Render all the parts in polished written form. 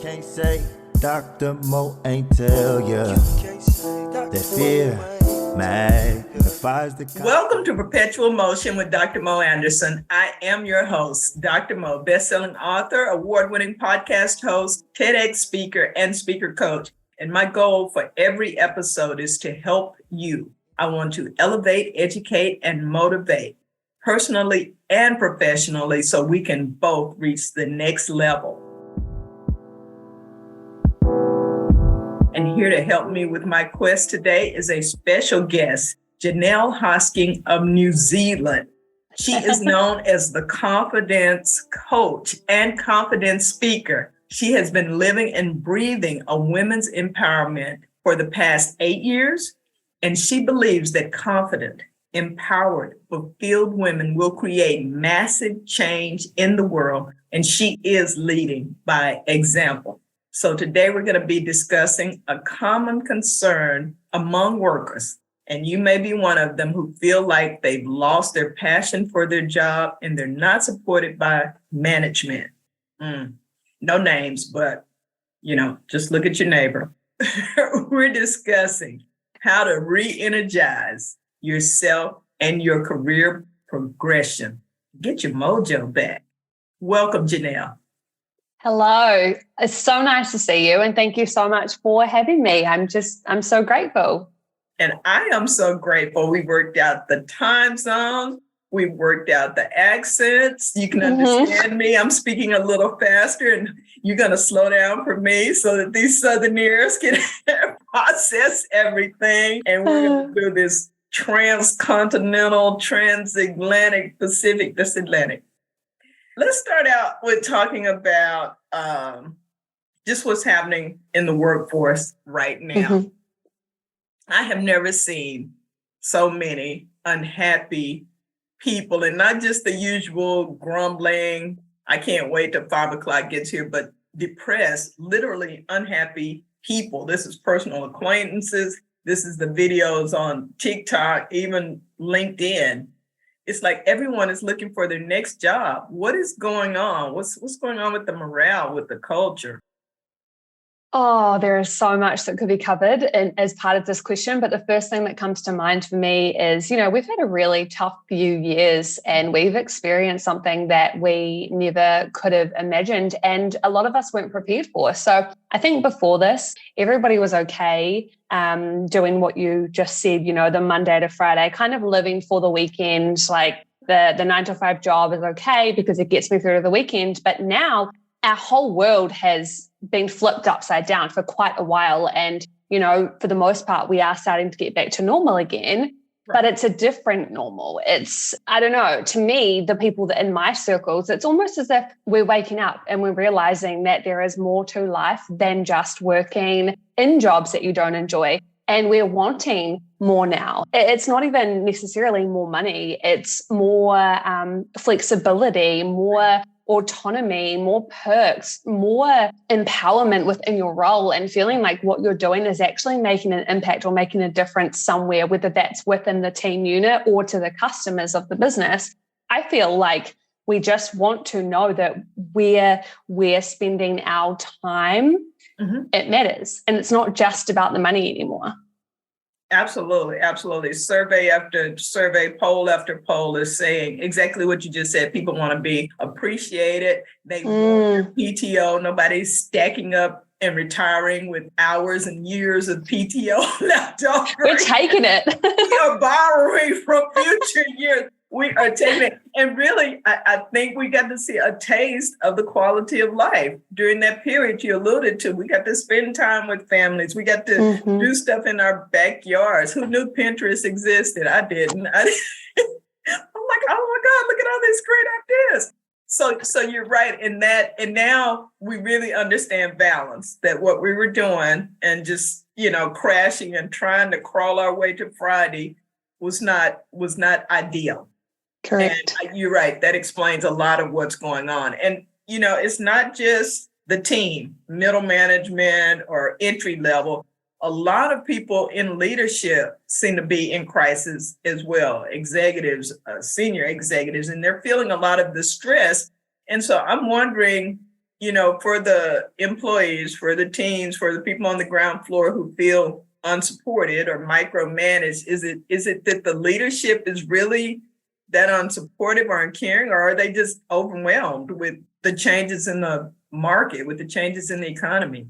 can't say Dr. Mo ain't tell ya that fear magnifies the... Welcome to Perpetual Motion with Dr. Mo Anderson. I am your host, Dr. Mo, best-selling author, award-winning podcast host, TEDx speaker, and speaker coach. And my goal for every episode is to help you. I want to elevate, educate, and motivate personally and professionally so we can both reach the next level. And here to help me with my quest today is a special guest, Johnelle Hosking of New Zealand. She is known as the confidence coach and confidence speaker. She has been living and breathing a women's empowerment for the past 8 years, and she believes that confident, empowered, fulfilled women will create massive change in the world, and she is leading by example. So today we're going to be discussing a common concern among workers, and you may be one of them who feel like they've lost their passion for their job and they're not supported by management. No names, but, just look at your neighbor. We're discussing how to re-energize yourself and your career progression. Get your mojo back. Welcome, Johnelle. Hello. It's so nice to see you. And thank you so much for having me. I'm so grateful. And I am so grateful. We worked out the time zone. We worked out the accents. You can understand me. I'm speaking a little faster and you're going to slow down for me so that these Southern ears can process everything. And we're going to do this transcontinental, transatlantic, Pacific, this Atlantic. Let's start out with talking about just what's happening in the workforce right now. I have never seen so many unhappy people, and not just the usual grumbling, I can't wait till 5 o'clock gets here, but depressed, literally unhappy people. This is personal acquaintances. This is the videos on TikTok, even LinkedIn. It's like everyone is looking for their next job. What is going on? What's going on with the morale, with the culture? Oh, there is so much that could be covered as part of this question. But the first thing that comes to mind for me is, we've had a really tough few years and we've experienced something that we never could have imagined. And a lot of us weren't prepared for. So I think before this, everybody was okay doing what you just said, the Monday to Friday, kind of living for the weekend, like the 9 to 5 job is okay because it gets me through to the weekend. But now our whole world has been flipped upside down for quite a while. And, for the most part, we are starting to get back to normal again, but it's a different normal. It's, I don't know, to me, the people that in my circles, it's almost as if we're waking up and we're realizing that there is more to life than just working in jobs that you don't enjoy. And we're wanting more now. It's not even necessarily more money. It's more flexibility, more autonomy, more perks, more empowerment within your role and feeling like what you're doing is actually making an impact or making a difference somewhere, whether that's within the team unit or to the customers of the business. I feel like we just want to know that where we're spending our time, it matters. And it's not just about the money anymore. Absolutely. Absolutely. Survey after survey, poll after poll is saying exactly what you just said. People want to be appreciated. They want PTO. Nobody's stacking up and retiring with hours and years of PTO left over. We're taking it. We are borrowing from future years. We are taking it. And really, I think we got to see a taste of the quality of life during that period you alluded to. We got to spend time with families. We got to do stuff in our backyards. Who knew Pinterest existed? I didn't. I'm like, oh my God, look at all these great ideas. So you're right in that. And now we really understand balance, that what we were doing and just, crashing and trying to crawl our way to Friday was not ideal. Correct. And you're right. That explains a lot of what's going on. And, it's not just the team, middle management or entry level. A lot of people in leadership seem to be in crisis as well. Executives, senior executives, and they're feeling a lot of the stress. And so I'm wondering, for the employees, for the teams, for the people on the ground floor who feel unsupported or micromanaged, is it that the leadership is really that unsupportive or uncaring, or are they just overwhelmed with the changes in the market, with the changes in the economy?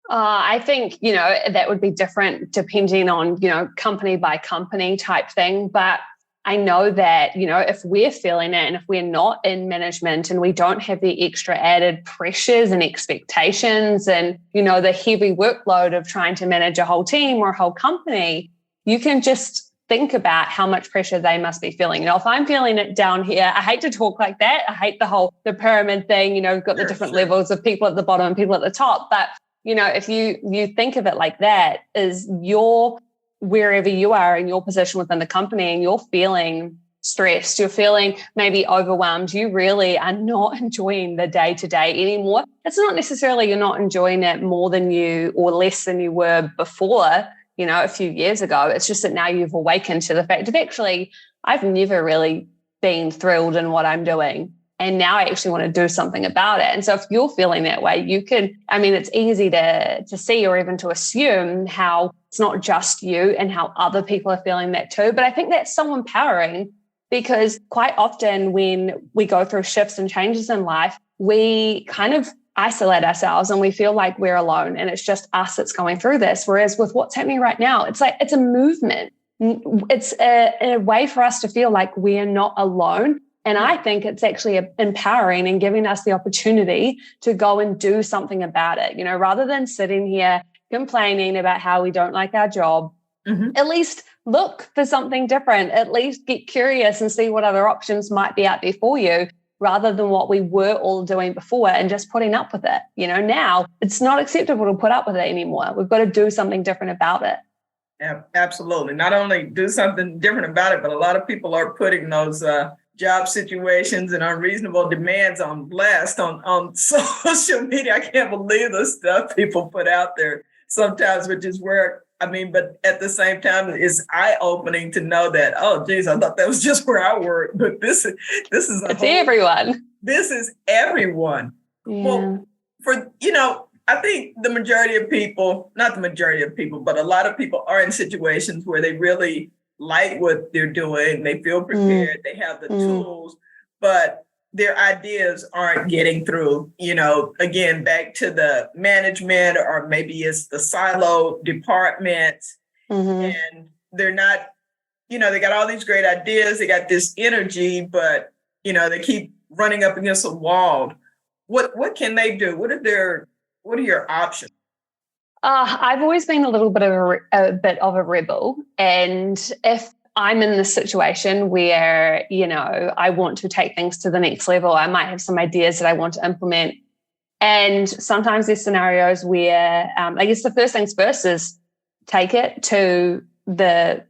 I think, that would be different depending on, company by company type thing. But I know that, if we're feeling it and if we're not in management and we don't have the extra added pressures and expectations and, the heavy workload of trying to manage a whole team or a whole company, you can just think about how much pressure they must be feeling. If I'm feeling it down here, I hate to talk like that. I hate the pyramid thing, we've got the different levels of people at the bottom and people at the top. But, if you think of it like that, is you're wherever you are in your position within the company and you're feeling stressed, you're feeling maybe overwhelmed, you really are not enjoying the day-to-day anymore. It's not necessarily you're not enjoying it more than you or less than you were before, a few years ago. It's just that now you've awakened to the fact of actually, I've never really been thrilled in what I'm doing. And now I actually want to do something about it. And so if you're feeling that way, it's easy to see or even to assume how it's not just you and how other people are feeling that too. But I think that's so empowering because quite often when we go through shifts and changes in life, we kind of isolate ourselves and we feel like we're alone and it's just us that's going through this. Whereas with what's happening right now, it's like it's a movement. It's a way for us to feel like we are not alone. And I think it's actually empowering and giving us the opportunity to go and do something about it, rather than sitting here complaining about how we don't like our job. Mm-hmm. At least look for something different, at least get curious and see what other options might be out there for you, rather than what we were all doing before and just putting up with it. Now it's not acceptable to put up with it anymore. We've got to do something different about it. Yeah, absolutely. Not only do something different about it, but a lot of people are putting those job situations and unreasonable demands on blast on social media. I can't believe the stuff people put out there sometimes, which is where, but at the same time, it's eye-opening to know that, oh, geez, I thought that was just where I work, but this is everyone. This is everyone. Yeah. Well, I think the majority of people, not the majority of people, but a lot of people are in situations where they really like what they're doing. They feel prepared. They have the tools, but their ideas aren't getting through, again, back to the management, or maybe it's the silo department. Mm-hmm. And they're not, they got all these great ideas. They got this energy, but, they keep running up against a wall. What can they do? What are your options? I've always been a little bit of a rebel. And if I'm in this situation where, I want to take things to the next level, I might have some ideas that I want to implement. And sometimes there's scenarios where, I guess the first things first is take it to the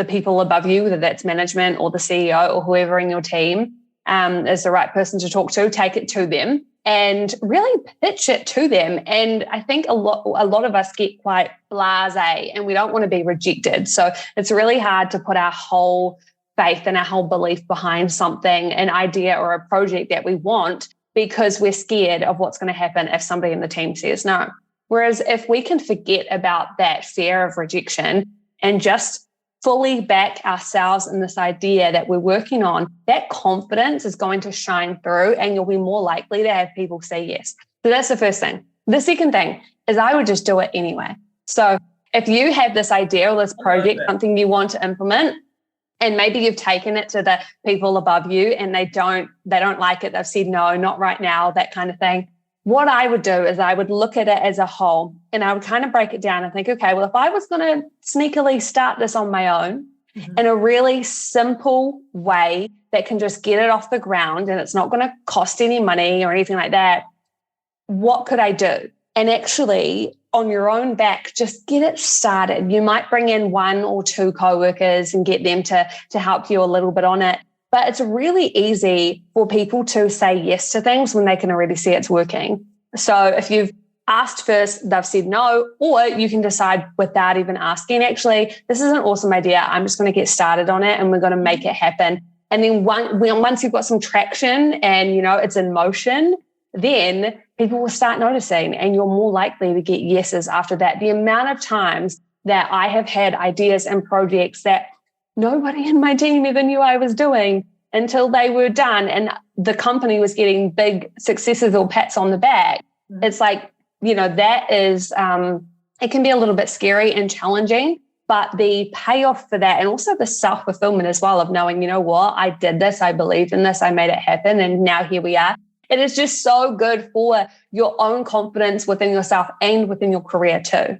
people above you, whether that's management or the CEO or whoever in your team is the right person to talk to. Take it to them and really pitch it to them. And I think a lot of us get quite blasé and we don't want to be rejected. So it's really hard to put our whole faith and our whole belief behind something, an idea or a project that we want, because we're scared of what's going to happen if somebody in the team says no. Whereas if we can forget about that fear of rejection and just fully back ourselves in this idea that we're working on, that confidence is going to shine through and you'll be more likely to have people say yes. So that's the first thing. The second thing is I would just do it anyway. So if you have this idea or this project, something you want to implement, and maybe you've taken it to the people above you and they don't like it, they've said no, not right now, that kind of thing. What I would do is I would look at it as a whole and I would kind of break it down and think, okay, well, if I was going to sneakily start this on my own in a really simple way that can just get it off the ground and it's not going to cost any money or anything like that, what could I do? And actually, on your own back, just get it started. You might bring in 1 or 2 co-workers and get them to help you a little bit on it. But it's really easy for people to say yes to things when they can already see it's working. So if you've asked first, they've said no, or you can decide without even asking, actually, this is an awesome idea. I'm just going to get started on it and we're going to make it happen. And then once you've got some traction and, it's in motion, then people will start noticing and you're more likely to get yeses after that. The amount of times that I have had ideas and projects that nobody in my team even knew I was doing until they were done and the company was getting big successes or pats on the back. It's like, that is, it can be a little bit scary and challenging, but the payoff for that and also the self-fulfillment as well of knowing, I did this, I believed in this, I made it happen, and now here we are. It is just so good for your own confidence within yourself and within your career too.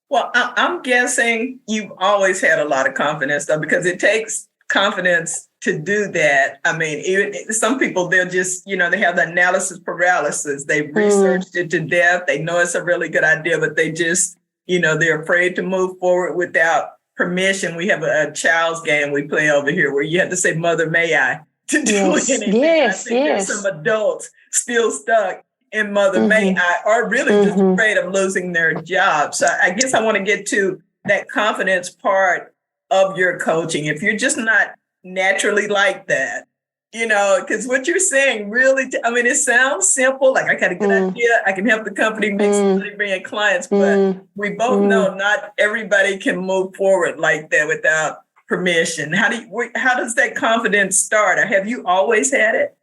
Well, I'm guessing you've always had a lot of confidence, though, because it takes confidence to do that. I mean, even some people, they'll just, they have the analysis paralysis. They've researched it to death. They know it's a really good idea, but they just, they're afraid to move forward without permission. We have a child's game we play over here where you have to say, "Mother, may I?" to do anything. Yes, I think there's some adults still stuck in "Mother, may I," or really just afraid of losing their job. So I guess I want to get to that confidence part of your coaching. If you're just not naturally like that, because what you're saying really, it sounds simple. Like, I got a good idea. I can help the company make some money, bring in clients, but we both know not everybody can move forward like that without permission. How does that confidence start? Or have you always had it?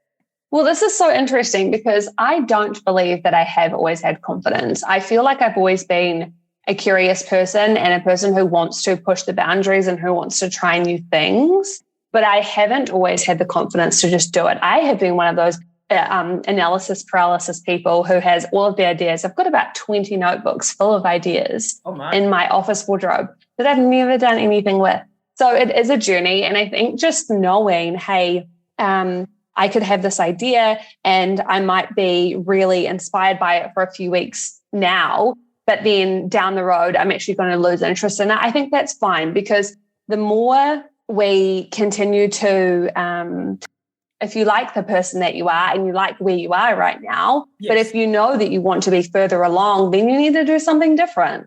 Well, this is so interesting because I don't believe that I have always had confidence. I feel like I've always been a curious person and a person who wants to push the boundaries and who wants to try new things. But I haven't always had the confidence to just do it. I have been one of those analysis paralysis people who has all of the ideas. I've got about 20 notebooks full of ideas in my office wardrobe that I've never done anything with. So it is a journey. And I think just knowing, hey, I could have this idea and I might be really inspired by it for a few weeks now, but then down the road, I'm actually going to lose interest in it. I think that's fine because the more we continue to, if you like the person that you are and you like where you are right now, but if you know that you want to be further along, then you need to do something different.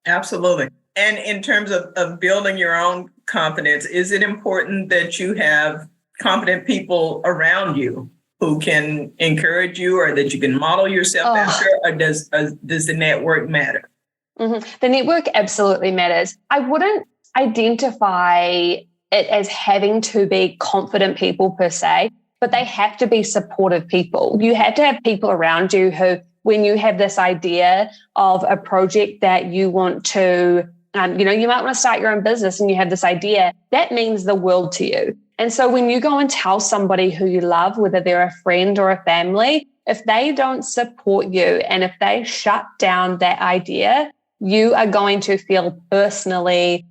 Absolutely. And in terms of building your own confidence, is it important that you have confident people around you who can encourage you or that you can model yourself after, or does the network matter? The network absolutely matters. I wouldn't identify it as having to be confident people per se, but they have to be supportive people. You have to have people around you who, when you have this idea of a project that you want to, you might want to start your own business and you have this idea, that means the world to you. And so when you go and tell somebody who you love, whether they're a friend or a family, if they don't support you and if they shut down that idea, you are going to feel personally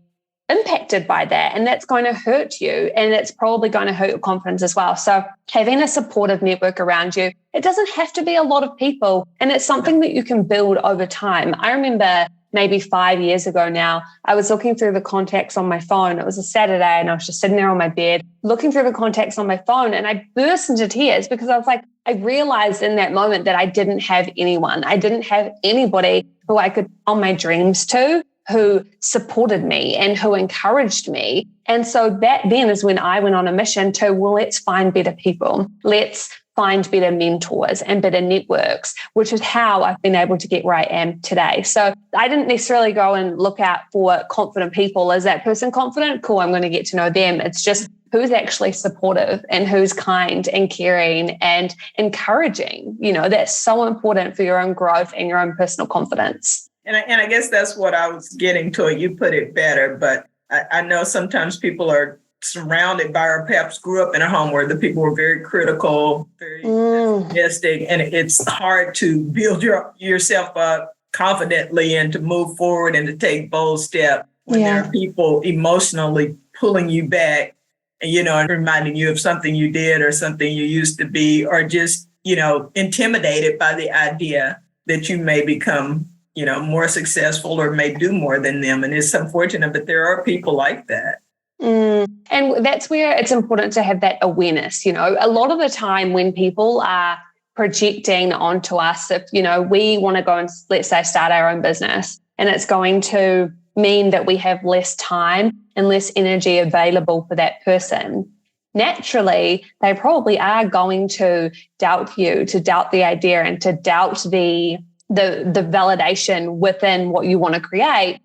impacted by that. And that's going to hurt you. And it's probably going to hurt your confidence as well. So having a supportive network around you, it doesn't have to be a lot of people. And it's something that you can build over time. I remember maybe 5 years ago now, I was looking through the contacts on my phone. It was a Saturday and I was just sitting there on my bed, looking through the contacts on my phone. And I burst into tears because I was like, I realized in that moment that I didn't have anyone. I didn't have anybody who I could tell my dreams to, who supported me and who encouraged me. And so that then is when I went on a mission to, well, let's find better people. Let's find better mentors and better networks, which is how I've been able to get where I am today. So I didn't necessarily go and look out for confident people. Is that person confident? Cool, I'm going to get to know them. It's just who's actually supportive and who's kind and caring and encouraging. That's so important for your own growth and your own personal confidence. And I guess that's what I was getting to. You put it better, but I know sometimes people are surrounded by or perhaps grew up in a home where the people were very critical, very pessimistic, and it's hard to build yourself up confidently and to move forward and to take bold steps when there are people emotionally pulling you back and, reminding you of something you did or something you used to be, or just, intimidated by the idea that you may become, more successful or may do more than them. And it's unfortunate, but there are people like that. And that's where it's important to have that awareness. A lot of the time when people are projecting onto us, if, we want to go and, let's say, start our own business, and it's going to mean that we have less time and less energy available for that person, naturally they probably are going to doubt you, to doubt the idea, and to doubt the validation within what you want to create,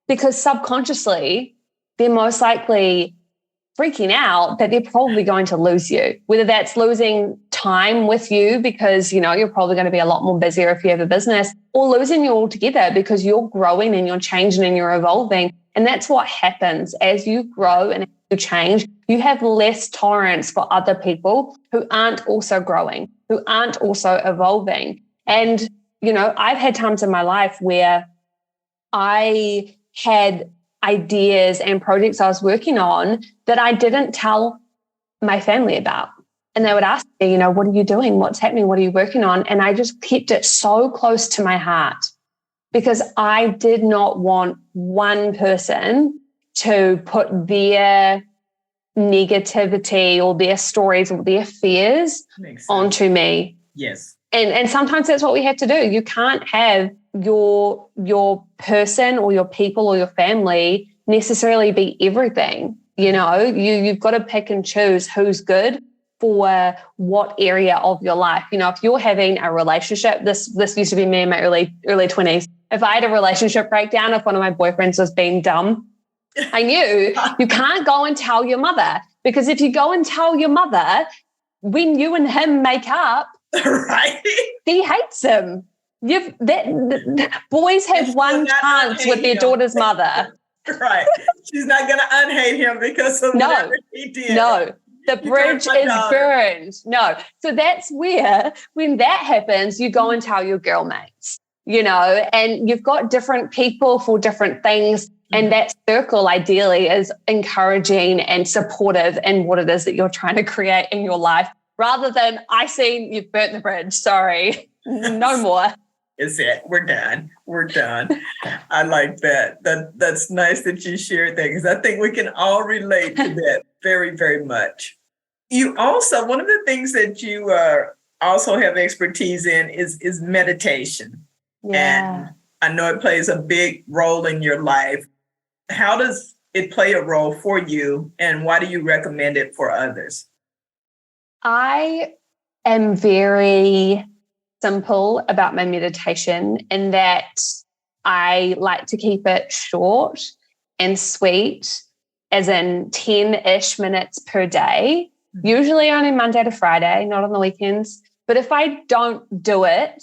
because subconsciously they're most likely freaking out that they're probably going to lose you, whether that's losing time with you because, you're probably going to be a lot more busier if you have a business, or losing you altogether because you're growing and you're changing and you're evolving. And that's what happens as you grow and as you change. You have less tolerance for other people who aren't also growing, who aren't also evolving. And, I've had times in my life where I had ideas and projects I was working on that I didn't tell my family about. And they would ask me, what are you doing? What's happening? What are you working on? And I just kept it so close to my heart because I did not want one person to put their negativity or their stories or their fears onto me. Yes. And sometimes that's what we have to do. You can't have your person or your people or your family necessarily be everything. You've got to pick and choose who's good for what area of your life. If you're having a relationship, this used to be me in my early 20s. If I had a relationship breakdown, if one of my boyfriends was being dumb, I knew you can't go and tell your mother, because if you go and tell your mother when you and him make up, right, he hates him. Boys have one chance with their daughter's mother. Right. She's not going to unhate him because of whatever he did. No, the bridge is burned. No. So that's where, when that happens, you go and tell your girl mates, and you've got different people for different things. And that circle ideally is encouraging and supportive in what it is that you're trying to create in your life, rather than, I seen you've burnt the bridge. Sorry, no more. Is it? We're done. I like that. That's nice that you shared that, because I think we can all relate to that very, very much. You also, one of the things that you also have expertise in is meditation. Yeah. And I know it plays a big role in your life. How does it play a role for you, and why do you recommend it for others? I am very simple about my meditation in that I like to keep it short and sweet, as in 10-ish minutes per day, usually only Monday to Friday, not on the weekends. But if I don't do it,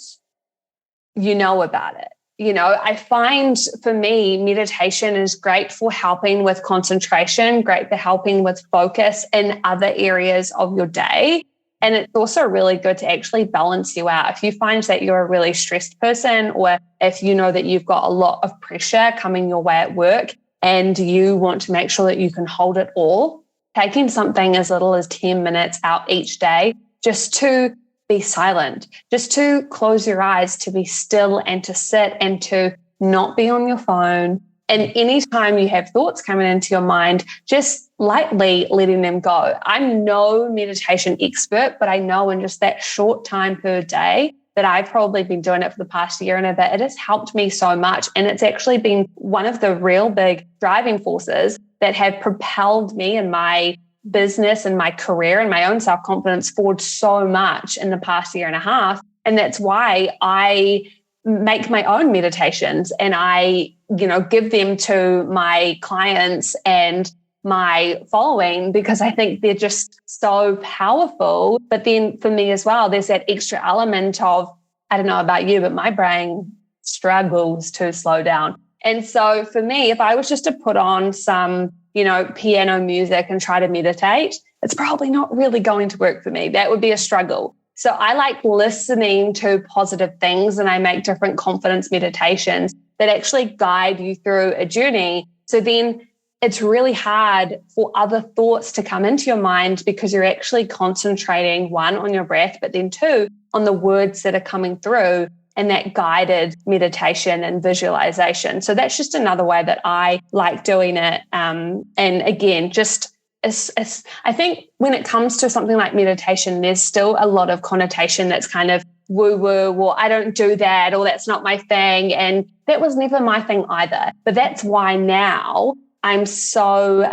you know about it. I find for me, meditation is great for helping with concentration, great for helping with focus in other areas of your day. And it's also really good to actually balance you out. If you find that you're a really stressed person, or if you know that you've got a lot of pressure coming your way at work and you want to make sure that you can hold it all, taking something as little as 10 minutes out each day just to be silent, just to close your eyes, to be still and to sit and to not be on your phone. And anytime you have thoughts coming into your mind, just lightly letting them go. I'm no meditation expert, but I know in just that short time per day that I've probably been doing it for the past year and a bit, it has helped me so much. And it's actually been one of the real big driving forces that have propelled me in my business and my career and my own self-confidence forward so much in the past year and a half. And that's why I make my own meditations and I, give them to my clients and my following, because I think they're just so powerful. But then for me as well, there's that extra element of, I don't know about you, but my brain struggles to slow down. And so for me, if I was just to put on some, piano music and try to meditate, it's probably not really going to work for me. That would be a struggle. So I like listening to positive things, and I make different confidence meditations that actually guide you through a journey. So then it's really hard for other thoughts to come into your mind, because you're actually concentrating, one, on your breath, but then two, on the words that are coming through, and that guided meditation and visualization. So that's just another way that I like doing it. And again, I think when it comes to something like meditation, there's still a lot of connotation that's kind of woo-woo, or I don't do that, or that's not my thing. And that was never my thing either. But that's why now I'm so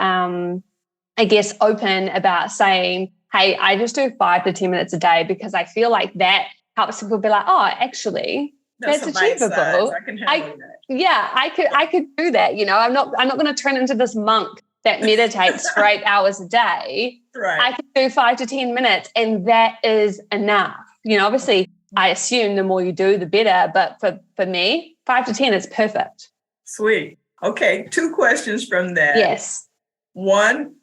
I guess, open about saying, hey, I just do 5 to 10 minutes a day, because I feel like that helps people be like, oh, actually, that's achievable. I can handle that. Yeah, I could do that. I'm not going to turn into this monk that meditates for 8 hours a day. Right. I can do 5 to 10 minutes, and that is enough. Obviously, I assume the more you do, the better. But for me, 5 to 10 is perfect. Sweet. Okay, 2 questions from that. Yes. 1,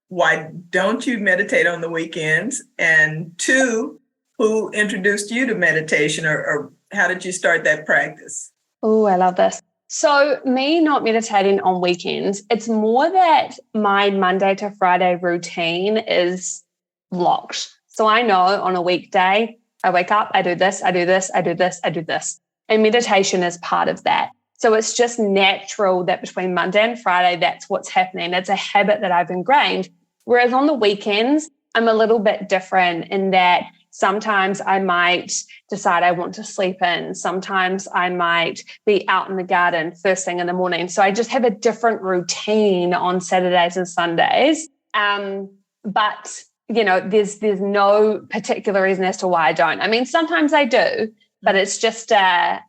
why don't you meditate on the weekends? And 2, who introduced you to meditation, or how did you start that practice? Oh, I love this. So me not meditating on weekends, it's more that my Monday to Friday routine is locked. So I know on a weekday, I wake up, I do this, I do this, I do this, I do this. And meditation is part of that. So it's just natural that between Monday and Friday, that's what's happening. It's a habit that I've ingrained. Whereas on the weekends, I'm a little bit different in that sometimes I might decide I want to sleep in. Sometimes I might be out in the garden first thing in the morning. So I just have a different routine on Saturdays and Sundays. But there's no particular reason as to why I don't. I mean, sometimes I do, but it's just I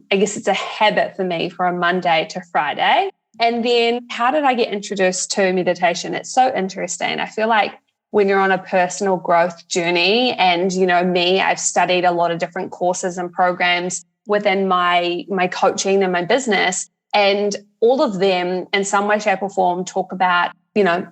guess it's a habit for me for a Monday to Friday. And then how did I get introduced to meditation? It's so interesting. I feel like when you're on a personal growth journey, and me, I've studied a lot of different courses and programs within my coaching and my business, and all of them in some way, shape or form talk about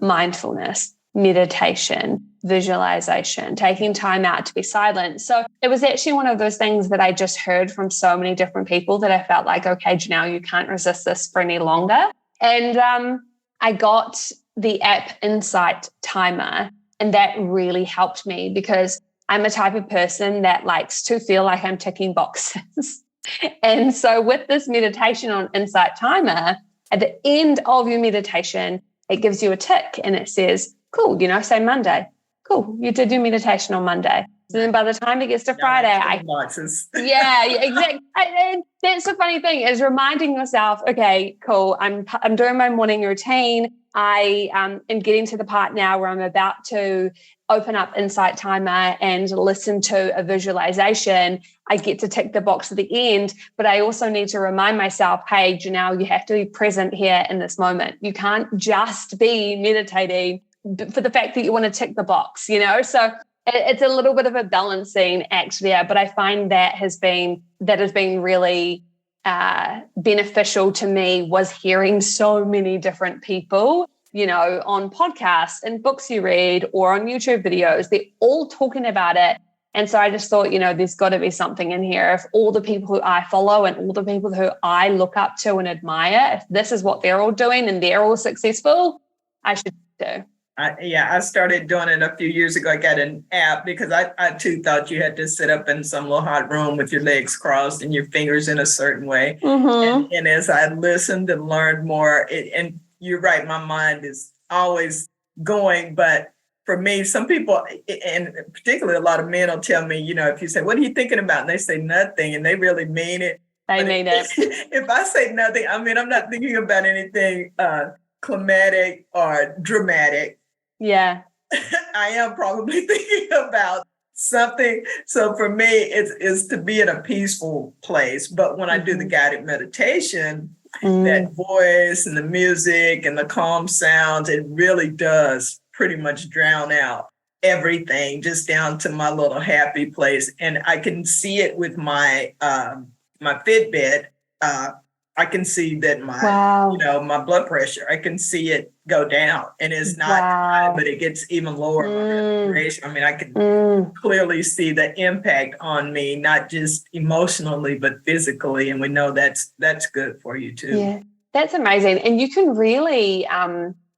mindfulness, meditation, visualization, taking time out to be silent. So it was actually one of those things that I just heard from so many different people that I felt like, okay, Johnelle, you can't resist this for any longer. And I got the app Insight Timer. And that really helped me, because I'm a type of person that likes to feel like I'm ticking boxes. And so with this meditation on Insight Timer, at the end of your meditation, it gives you a tick and it says, cool, say Monday. Cool, you did your meditation on Monday. So then by the time it gets to Friday, yeah, exactly. And that's the funny thing, is reminding yourself, okay, cool, I'm doing my morning routine. I am getting to the part now where I'm about to open up Insight Timer and listen to a visualization. I get to tick the box at the end, but I also need to remind myself, hey, Johnelle, you have to be present here in this moment. You can't just be meditating for the fact that you want to tick the box, So it's a little bit of a balancing act there, but I find that has been really beneficial to me, was hearing so many different people, on podcasts and books you read or on YouTube videos. They're all talking about it. And so I just thought, there's got to be something in here. If all the people who I follow and all the people who I look up to and admire, if this is what they're all doing and they're all successful, I should do. I started doing it a few years ago. I got an app because I too thought you had to sit up in some little hot room with your legs crossed and your fingers in a certain way. Mm-hmm. And as I listened and learned more, and you're right, my mind is always going. But for me, some people, and particularly a lot of men, will tell me, if you say, what are you thinking about? And they say nothing, and they really mean it. They mean it. If I say nothing, I'm not thinking about anything climatic or dramatic. Yeah. I am probably thinking about something. So for me, it's to be in a peaceful place. But when I do the guided meditation, that voice and the music and the calm sounds, it really does pretty much drown out everything, just down to my little happy place. And I can see it with my my Fitbit. I can see that my blood pressure, I can see it go down, and it's not high, but it gets even lower. My respiration. I can clearly see the impact on me, not just emotionally, but physically. And we know that's good for you too. Yeah, that's amazing. And you can really,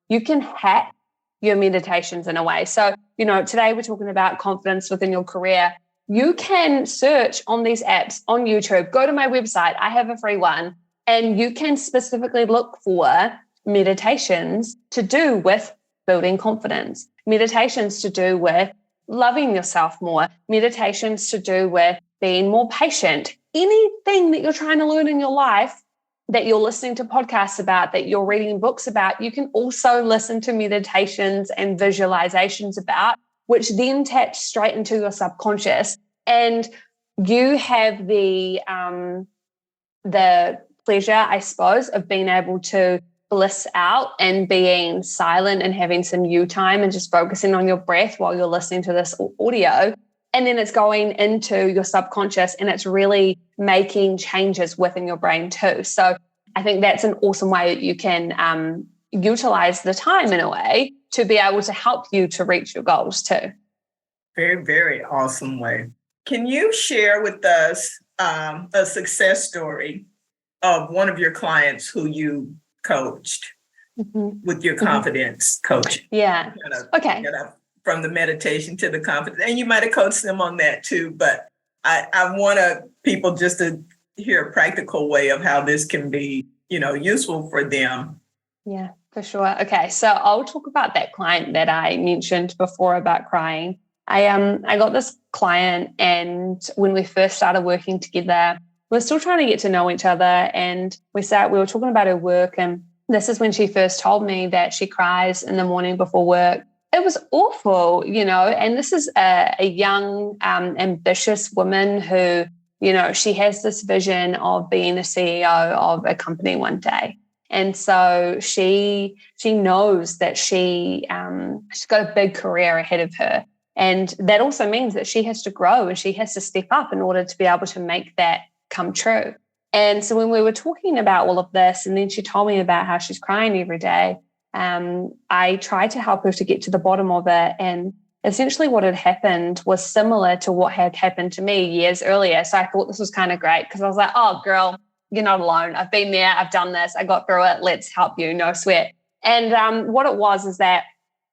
you can hack your meditations in a way. So, today we're talking about confidence within your career. You can search on these apps on YouTube, go to my website. I have a free one. And you can specifically look for meditations to do with building confidence, meditations to do with loving yourself more, meditations to do with being more patient. Anything that you're trying to learn in your life, that you're listening to podcasts about, that you're reading books about, you can also listen to meditations and visualizations about, which then tap straight into your subconscious. And you have the pleasure, I suppose, of being able to bliss out and being silent and having some you time and just focusing on your breath while you're listening to this audio. And then it's going into your subconscious and it's really making changes within your brain too. So I think that's an awesome way that you can utilize the time in a way to be able to help you to reach your goals too. Very, very awesome way. Can you share with us a success story of one of your clients who you coached with your confidence coaching? Yeah. Okay. From the meditation to the confidence, and you might have coached them on that too, but I want people just to hear a practical way of how this can be, useful for them. Yeah, for sure. Okay, so I'll talk about that client that I mentioned before about crying. I got this client, and when we first started working together, we were still trying to get to know each other, and we were talking about her work, and this is when she first told me that she cries in the morning before work. It was awful, and this is a young, ambitious woman who, she has this vision of being a CEO of a company one day. And so she knows that she's got a big career ahead of her. And that also means that she has to grow and she has to step up in order to be able to make that come true. And so when we were talking about all of this, and then she told me about how she's crying every day, I tried to help her to get to the bottom of it. And essentially what had happened was similar to what had happened to me years earlier. So I thought this was kind of great because I was like, oh, girl, you're not alone. I've been there. I've done this. I got through it. Let's help you. No sweat. And what it was is that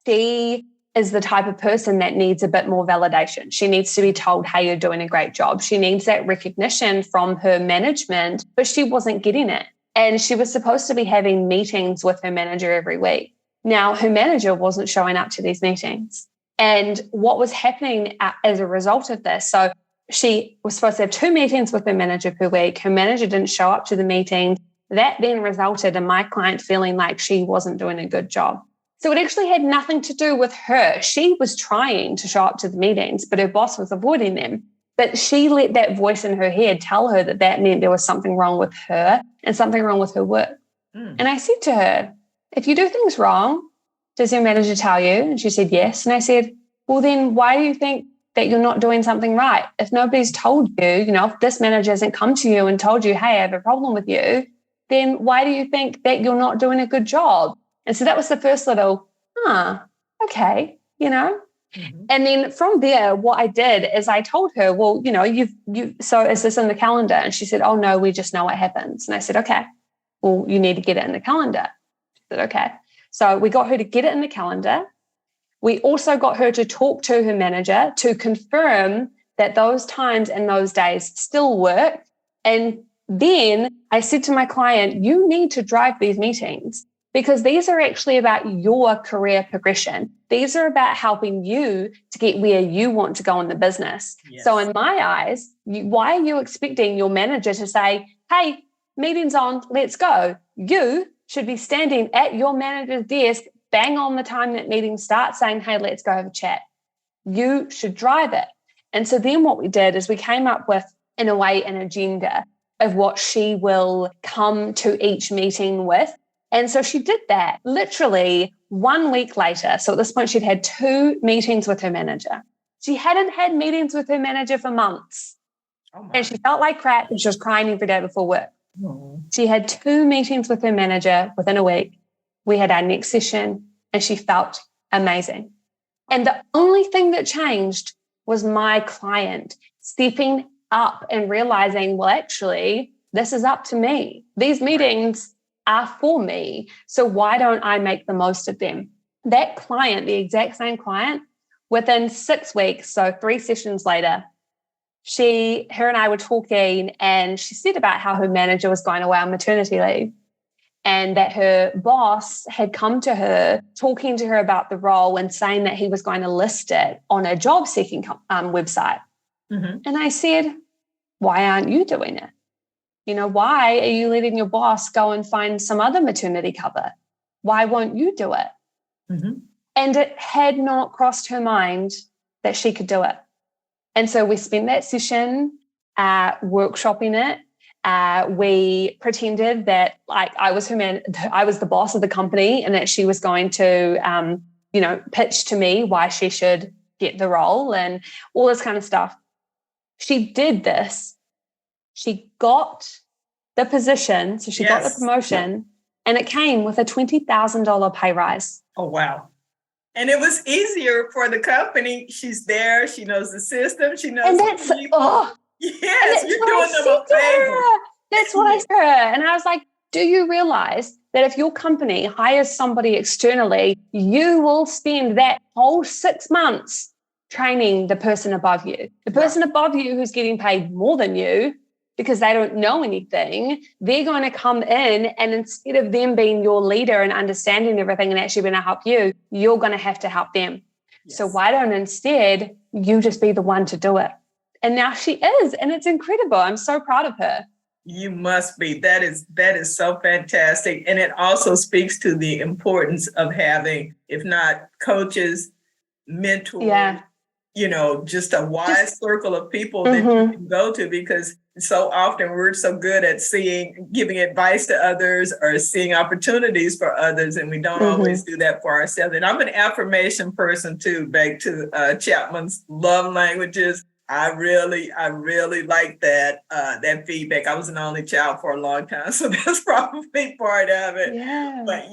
she is the type of person that needs a bit more validation. She needs to be told, hey, you're doing a great job. She needs that recognition from her management, but she wasn't getting it. And she was supposed to be having meetings with her manager every week. Now, her manager wasn't showing up to these meetings. And what was happening as a result of this, so she was supposed to have 2 meetings with her manager per week. Her manager didn't show up to the meetings. That then resulted in my client feeling like she wasn't doing a good job. So it actually had nothing to do with her. She was trying to show up to the meetings, but her boss was avoiding them. But she let that voice in her head tell her that meant there was something wrong with her and something wrong with her work. And I said to her, if you do things wrong, does your manager tell you? And she said, yes. And I said, well, then why do you think that you're not doing something right? If nobody's told you, if this manager hasn't come to you and told you, hey, I have a problem with you, then why do you think that you're not doing a good job? And so that was the first little, okay, And then from there, what I did is I told her, well, so is this in the calendar? And she said, oh, no, we just know what happens. And I said, okay, well, you need to get it in the calendar. She said, okay. So we got her to get it in the calendar. We also got her to talk to her manager to confirm that those times and those days still work. And then I said to my client, you need to drive these meetings because these are actually about your career progression. These are about helping you to get where you want to go in the business. Yes. So in my eyes, why are you expecting your manager to say, hey, meeting's on, let's go? You should be standing at your manager's desk, bang on the time that meeting starts, saying, hey, let's go have a chat. You should drive it. And so then what we did is we came up with, in a way, an agenda of what she will come to each meeting with. And so she did that literally 1 week later. So at this point, she'd had 2 meetings with her manager. She hadn't had meetings with her manager for months. And she felt like crap and she was crying every day before work. She had 2 meetings with her manager within a week. We had our next session and she felt amazing. And the only thing that changed was my client stepping up and realizing, well, actually, this is up to me. These meetings are for me. So why don't I make the most of them? That client, the exact same client, within 6 weeks, so 3 sessions later, her and I were talking and she said about how her manager was going away on maternity leave and that her boss had come to her talking to her about the role and saying that he was going to list it on a job seeking website. And I said, why aren't you doing it? Why are you letting your boss go and find some other maternity cover? Why won't you do it? Mm-hmm. And it had not crossed her mind that she could do it. And so we spent that session workshopping it. We pretended that I was I was the boss of the company, and that she was going to, pitch to me why she should get the role and all this kind of stuff. She did this. She got the position, so she got the promotion, and it came with a $20,000 pay rise. Oh, wow. And it was easier for the company. She's there. She knows the system. She knows the people. Yes, you're doing them a favor. That's what I said. And I was like, do you realize that if your company hires somebody externally, you will spend that whole 6 months training the person above you? The person above you who's getting paid more than you because they don't know anything, they're going to come in, and instead of them being your leader and understanding everything and actually going to help you, you're going to have to help them. Yes. So why don't instead you just be the one to do it? And now she is, and it's incredible. I'm so proud of her. You must be. That is so fantastic. And it also speaks to the importance of having, if not coaches, mentors, just a wide circle of people that you can go to, because so often we're so good at giving advice to others or seeing opportunities for others, and we don't always do that for ourselves. And I'm an affirmation person too, back to Chapman's love languages. I really like that feedback. I was an only child for a long time, so that's probably part of it. Yeah. But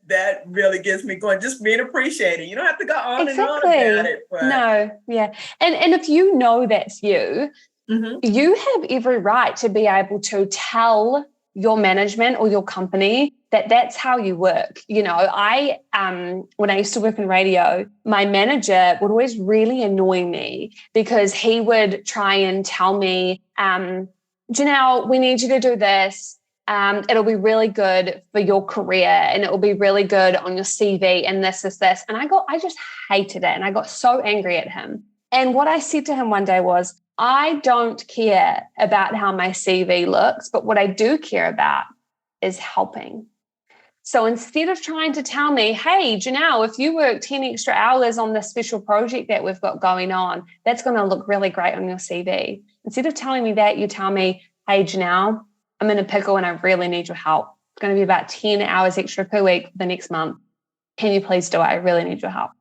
that really gets me going. Just being appreciated. You don't have to go on and on about it. But. No, yeah. And if you know that's you, you have every right to be able to tell your management or your company that that's how you work. When I used to work in radio, my manager would always really annoy me because he would try and tell me, Johnelle, we need you to do this. It'll be really good for your career, and it will be really good on your CV, and this. And I just hated it. And I got so angry at him. And what I said to him one day was, I don't care about how my CV looks, but what I do care about is helping. So instead of trying to tell me, hey, Johnelle, if you work 10 extra hours on this special project that we've got going on, that's going to look really great on your CV. Instead of telling me that, you tell me, hey, Johnelle, I'm in a pickle and I really need your help. It's going to be about 10 hours extra per week for the next month. Can you please do it? I really need your help.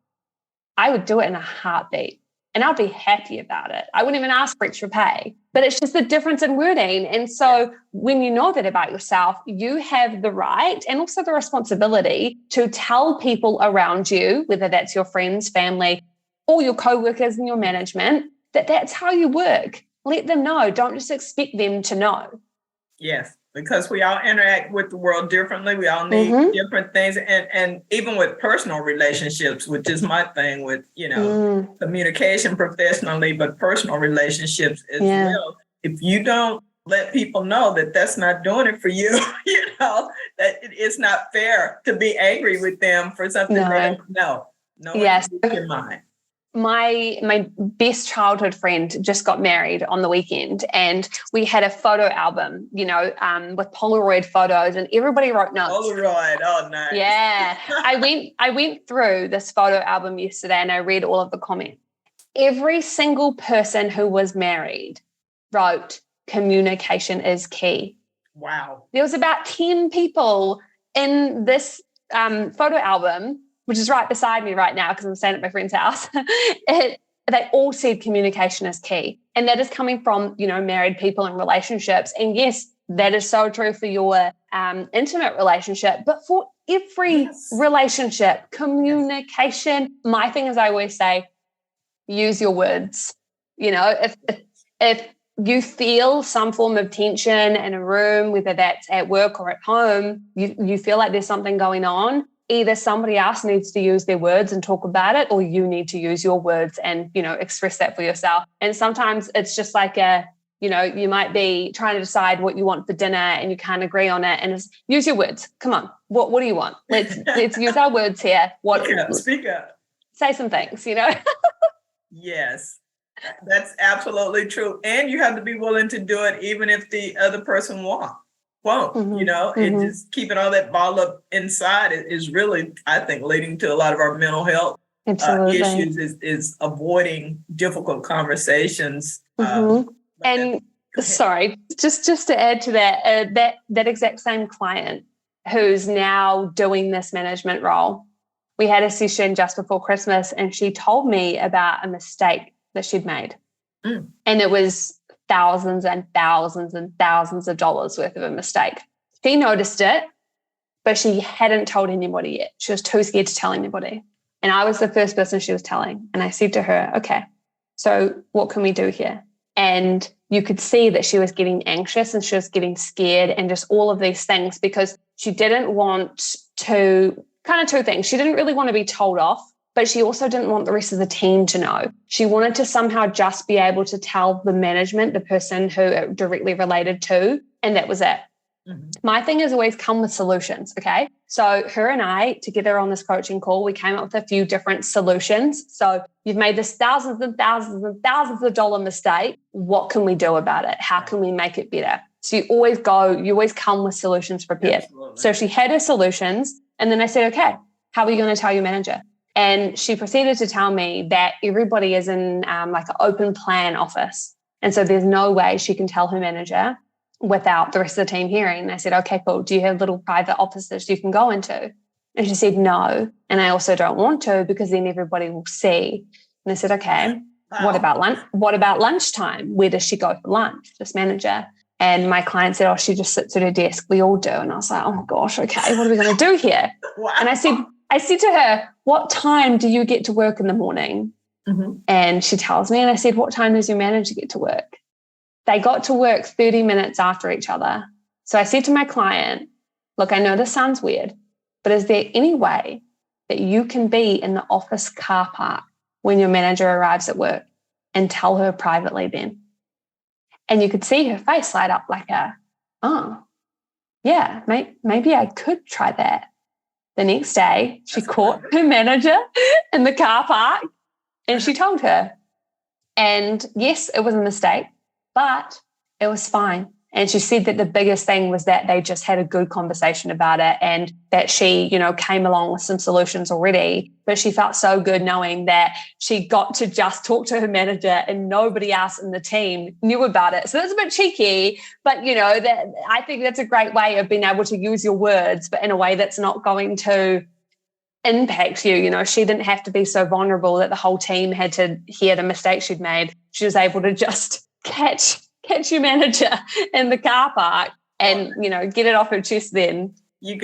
I would do it in a heartbeat. And I'll be happy about it. I wouldn't even ask for extra pay, but it's just the difference in wording. And so when you know that about yourself, you have the right and also the responsibility to tell people around you, whether that's your friends, family, or your co-workers and your management, that that's how you work. Let them know. Don't just expect them to know. Yes, because we all interact with the world differently. We all need different things. And even with personal relationships, which is my thing with, communication professionally, but personal relationships as well. If you don't let people know that that's not doing it for you, that it's not fair to be angry with them for something they don't know. No, yes. In your mind. My best childhood friend just got married on the weekend, and we had a photo album, with Polaroid photos, and everybody wrote notes. Polaroid, oh nice. Yeah, I went through this photo album yesterday, and I read all of the comments. Every single person who was married wrote, communication is key. Wow. There was about 10 people in this photo album, which is right beside me right now because I'm staying at my friend's house. They all said communication is key. And that is coming from, married people and relationships. And yes, that is so true for your intimate relationship, but for every relationship, communication, my thing is I always say, use your words. If you feel some form of tension in a room, whether that's at work or at home, you feel like there's something going on, either somebody else needs to use their words and talk about it, or you need to use your words and, express that for yourself. And sometimes it's just like you might be trying to decide what you want for dinner and you can't agree on it. And it's, use your words. Come on. What do you want? Let's use our words here. Speak up. Say some things, Yes. That's absolutely true. And you have to be willing to do it even if the other person won't. And just keeping all that ball up inside is really, I think, leading to a lot of our mental health issues is avoiding difficult conversations. And sorry, just to add to that, that exact same client who's now doing this management role, we had a session just before Christmas and she told me about a mistake that she'd made. And it was thousands and thousands and thousands of dollars worth of a mistake. She noticed it, but she hadn't told anybody yet. She was too scared to tell anybody. And I was the first person she was telling. And I said to her, okay, so what can we do here? And you could see that she was getting anxious and she was getting scared and just all of these things because she didn't want to, kind of two things. She didn't really want to be told off, but she also didn't want the rest of the team to know. She wanted to somehow just be able to tell the management, the person who it directly related to, and that was it. My thing is always come with solutions, okay? So her and I, together on this coaching call, we came up with a few different solutions. So you've made this thousands and thousands and thousands of dollar mistake. What can we do about it? How can we make it better? So you always come with solutions prepared. Absolutely. So she had her solutions. And then I said, okay, how are you going to tell your manager? And she proceeded to tell me that everybody is in like an open plan office. And so there's no way she can tell her manager without the rest of the team hearing. And I said, okay, cool. Do you have little private offices you can go into? And she said, no. And I also don't want to because then everybody will see. And I said, okay, what about lunch? What about lunchtime? Where does she go for lunch? This manager. And my client said, oh, she just sits at her desk. We all do. And I was like, oh my gosh, okay, what are we going to do here? Wow. And I said to her, what time do you get to work in the morning? And she tells me, and I said, what time does your manager get to work? They got to work 30 minutes after each other. So I said to my client, look, I know this sounds weird, but is there any way that you can be in the office car park when your manager arrives at work and tell her privately then? And you could see her face light up like oh, yeah, maybe I could try that. The next day, she caught her manager in the car park and she told her. And yes, it was a mistake, but it was fine. And she said that the biggest thing was that they just had a good conversation about it and that she, came along with some solutions already. But she felt so good knowing that she got to just talk to her manager and nobody else in the team knew about it. So that's a bit cheeky, but, that I think that's a great way of being able to use your words, but in a way that's not going to impact you. She didn't have to be so vulnerable that the whole team had to hear the mistake she'd made. She was able to just catch your manager in the car park and, get it off her chest then. You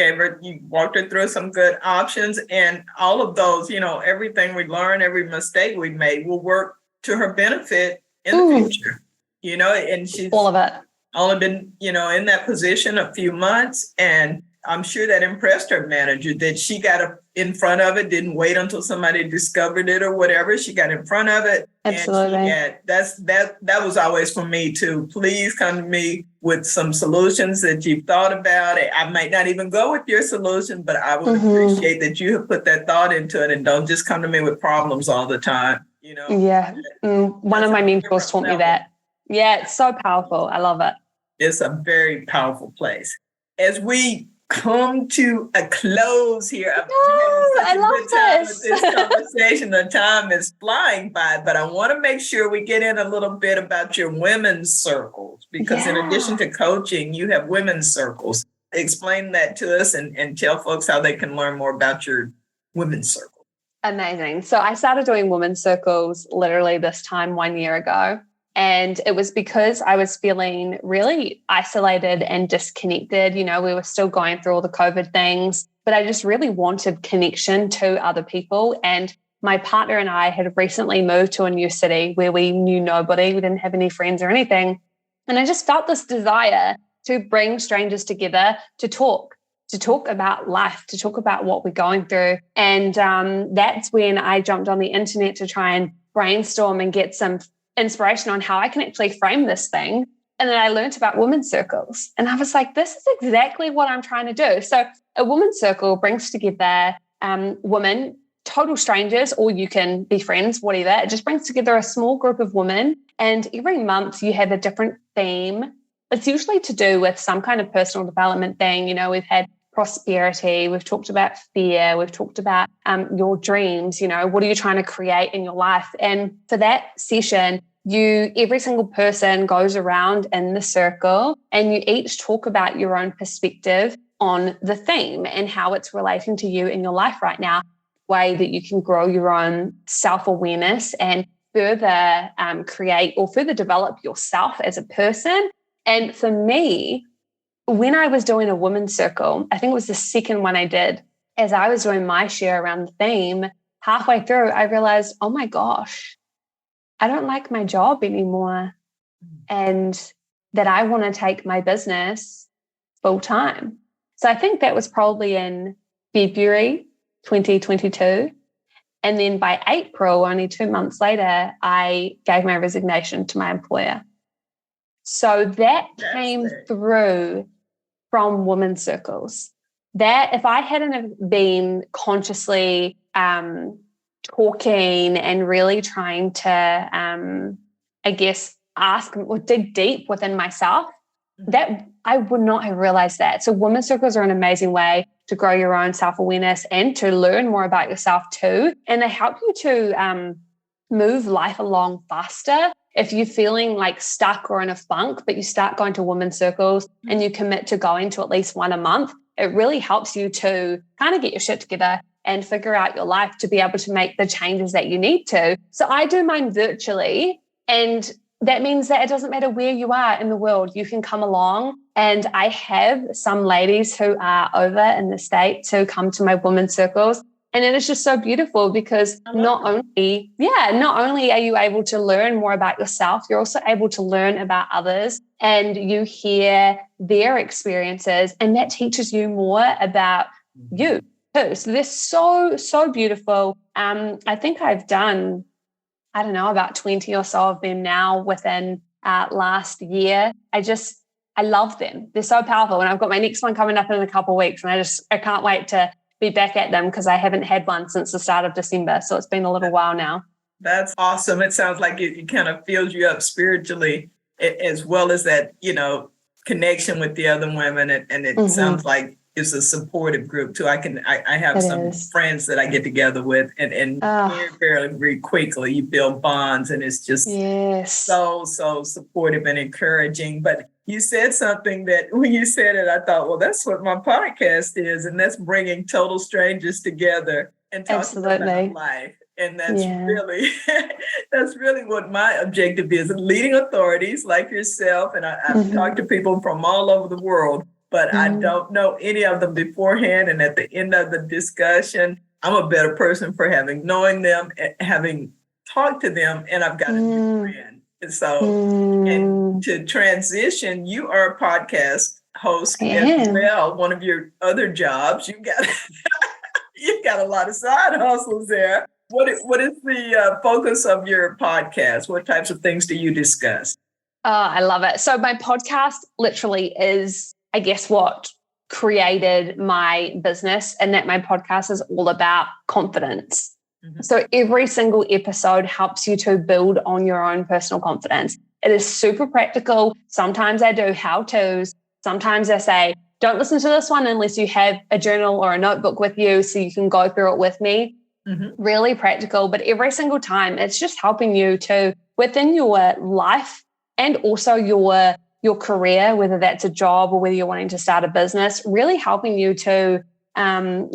walked her through some good options and all of those, everything we learned, every mistake we made will work to her benefit in the future, and she's all of it only been, in that position a few months. And I'm sure that impressed her manager that she got in front of it, didn't wait until somebody discovered it or whatever. She got in front of it. Absolutely. And that was always for me too. Please come to me with some solutions that you've thought about. I might not even go with your solution, but I would appreciate that you have put that thought into it and don't just come to me with problems all the time. Yeah. One of my mentors taught me that. Yeah, it's so powerful. I love it. It's a very powerful place. As we come to a close here. I love this conversation. The time is flying by, but I want to make sure we get in a little bit about your women's circles, because in addition to coaching, you have women's circles. Explain that to us and tell folks how they can learn more about your women's circle. Amazing. So I started doing women's circles literally this time 1 year ago. And it was because I was feeling really isolated and disconnected. We were still going through all the COVID things, but I just really wanted connection to other people. And my partner and I had recently moved to a new city where we knew nobody. We didn't have any friends or anything. And I just felt this desire to bring strangers together to talk about life, to talk about what we're going through. And that's when I jumped on the internet to try and brainstorm and get some inspiration on how I can actually frame this thing. And then I learned about women's circles. And I was like, this is exactly what I'm trying to do. So a women's circle brings together women total strangers, or you can be friends, whatever. It just brings together a small group of women. And every month you have a different theme. It's usually to do with some kind of personal development thing. We've had prosperity, we've talked about fear, we've talked about your dreams, what are you trying to create in your life? And for that session, every single person goes around in the circle and you each talk about your own perspective on the theme and how it's relating to you in your life right now, way that you can grow your own self-awareness and further create or further develop yourself as a person. And for me, when I was doing a women's circle, I think it was the second one I did, as I was doing my share around the theme, halfway through, I realized, oh my gosh, I don't like my job anymore, and that I want to take my business full time. So I think that was probably in February 2022. And then by April, only 2 months later, I gave my resignation to my employer. So that came through from women's circles. That if I hadn't been consciously talking and really trying to, ask or dig deep within myself, that I would not have realized that. So women's circles are an amazing way to grow your own self-awareness and to learn more about yourself too. And they help you to move life along faster. If you're feeling like stuck or in a funk, but you start going to women's circles and you commit to going to at least one a month, it really helps you to kind of get your shit together and figure out your life to be able to make the changes that you need to. So I do mine virtually, and that means that it doesn't matter where you are in the world, you can come along. And I have some ladies who are over in the States who come to my women's circles. And it is just so beautiful because not only are you able to learn more about yourself, you're also able to learn about others, and you hear their experiences, and that teaches you more about you too. So they're so beautiful. I think I've done, about 20 or so of them now within last year. I love them. They're so powerful. And I've got my next one coming up in a couple of weeks, and I can't wait to be back at them because I haven't had one since the start of December. So it's been a little while now. That's awesome. It sounds like it kind of fills you up spiritually, as well as that, connection with the other women. And it sounds like it's a supportive group too. I have some friends that I get together with, and very quickly you build bonds, and it's just so supportive and encouraging. But you said something that when you said it, I thought, well, that's what my podcast is, and that's bringing total strangers together and talking about life. And that's really what my objective is, leading authorities like yourself. And I've talked to people from all over the world, but I don't know any of them beforehand. And at the end of the discussion, I'm a better person for knowing them, having talked to them, and I've got a new friend. And so, and to transition, you are a podcast host as well. One of your other jobs, you've got a lot of side hustles there. What is the focus of your podcast? What types of things do you discuss? Oh, I love it. So my podcast literally is, I guess, what created my business, and that my podcast is all about confidence. So every single episode helps you to build on your own personal confidence. It is super practical. Sometimes I do how-tos. Sometimes I say, don't listen to this one unless you have a journal or a notebook with you so you can go through it with me. Really practical. But every single time, it's just helping you to, within your life and also your career, whether that's a job or whether you're wanting to start a business, really helping you to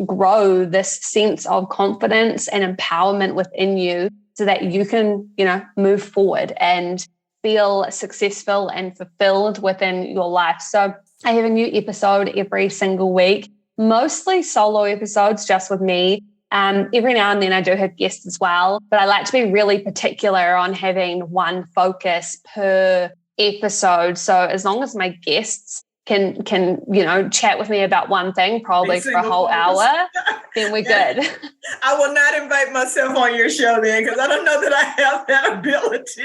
grow this sense of confidence and empowerment within you so that you can, move forward and feel successful and fulfilled within your life. So I have a new episode every single week, mostly solo episodes just with me. Every now and then I do have guests as well, but I like to be really particular on having one focus per episode. So as long as my guests can chat with me about one thing, probably for a whole hour, then we're good. I will not invite myself on your show then, because I don't know that I have that ability.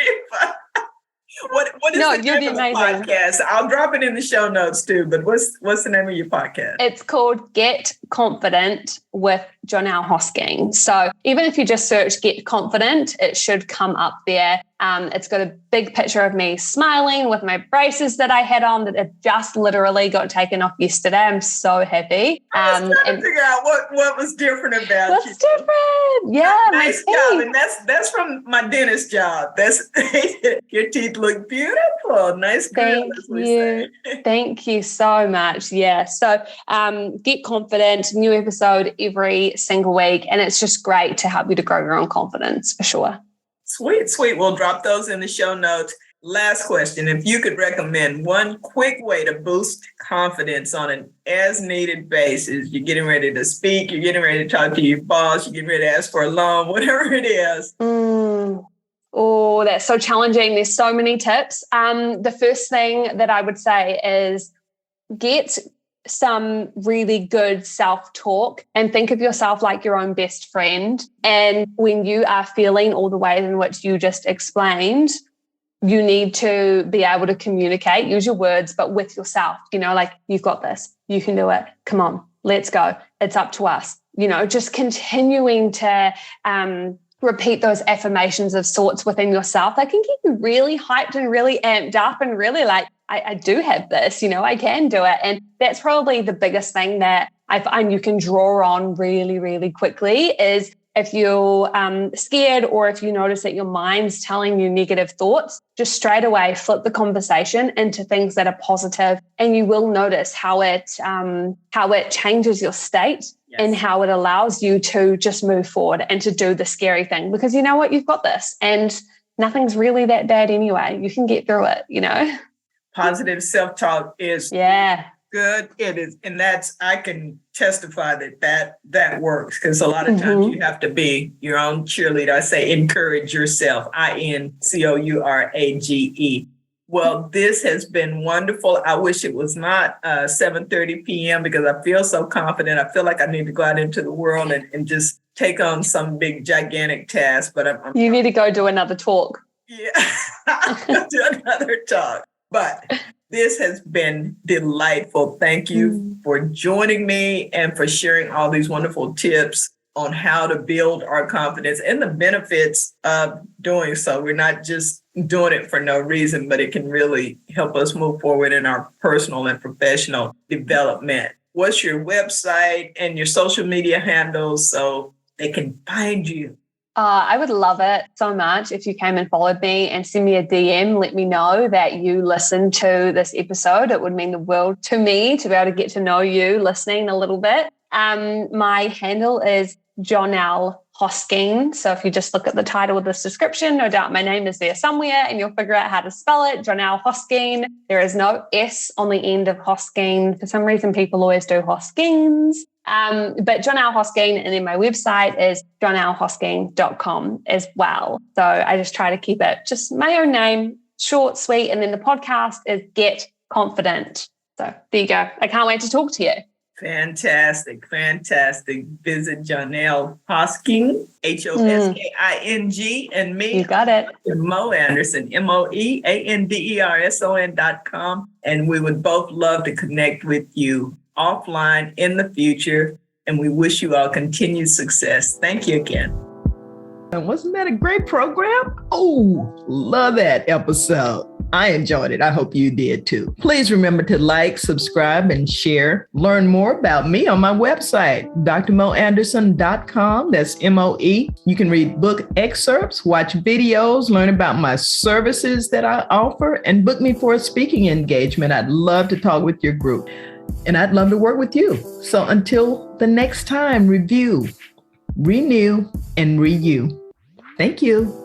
What is the name of the podcast? I'll drop it in the show notes too, but what's the name of your podcast? It's called Get Confident with Johnelle Hosking. So even if you just search Get Confident, it should come up there. It's got a big picture of me smiling with my braces that I had on that have just literally got taken off yesterday. I'm so happy. I was trying to figure out what was different about you. What's different? Yeah, nice job. And that's from my dentist job. That's your teeth look beautiful. Nice grill, as we say. Thank you so much. Yeah. So Get Confident, new episode every single week. And it's just great to help you to grow your own confidence for sure. Sweet. We'll drop those in the show notes. Last question. If you could recommend one quick way to boost confidence on an as-needed basis, you're getting ready to speak, you're getting ready to talk to your boss, you're getting ready to ask for a loan, whatever it is. Oh, that's so challenging. There's so many tips. The first thing that I would say is get some really good self-talk and think of yourself like your own best friend. And when you are feeling all the ways in which you just explained, you need to be able to communicate, use your words, but with yourself, like, you've got this, you can do it. Come on, let's go. It's up to us. Just continuing to repeat those affirmations of sorts within yourself. That can keep you really hyped and really amped up and really like, I do have this, I can do it. And that's probably the biggest thing that I find you can draw on really, really quickly is if you're scared or if you notice that your mind's telling you negative thoughts, just straight away flip the conversation into things that are positive, and you will notice how it changes your state. Yes. And how it allows you to just move forward and to do the scary thing, because you know what, you've got this and nothing's really that bad anyway. You can get through it, Positive self-talk is good. It is. And I can testify that works, because a lot of times you have to be your own cheerleader. I say encourage yourself, INCOURAGE. Well, this has been wonderful. I wish it was not 7:30 p.m. because I feel so confident. I feel like I need to go out into the world and just take on some big, gigantic task. But you need to go do another talk. Yeah, I'll do another talk. But this has been delightful. Thank you for joining me and for sharing all these wonderful tips on how to build our confidence and the benefits of doing so. We're not just doing it for no reason, but it can really help us move forward in our personal and professional development. What's your website and your social media handles so they can find you? I would love it so much if you came and followed me and send me a DM. Let me know that you listened to this episode. It would mean the world to me to be able to get to know you listening a little bit. My handle is Johnelle Hosking. So if you just look at the title of this description, no doubt my name is there somewhere and you'll figure out how to spell it. Johnelle Hosking. There is no S on the end of Hosking. For some reason, people always do Hoskings. But Johnelle Hosking, and then my website is johnellehosking.com as well. So I just try to keep it just my own name, short, sweet. And then the podcast is Get Confident. So there you go. I can't wait to talk to you. Fantastic. Visit Johnelle Hosking, Hosking, and me. You got it. Mo Anderson, MoeAnderson.com. And we would both love to connect with you offline in the future. And we wish you all continued success. Thank you again. And wasn't that a great program? Oh, love that episode. I enjoyed it. I hope you did too. Please remember to like, subscribe, and share. Learn more about me on my website, drmoanderson.com. That's MOE. You can read book excerpts, watch videos, learn about my services that I offer, and book me for a speaking engagement. I'd love to talk with your group, and I'd love to work with you. So until the next time, review, renew, and re-you. Thank you.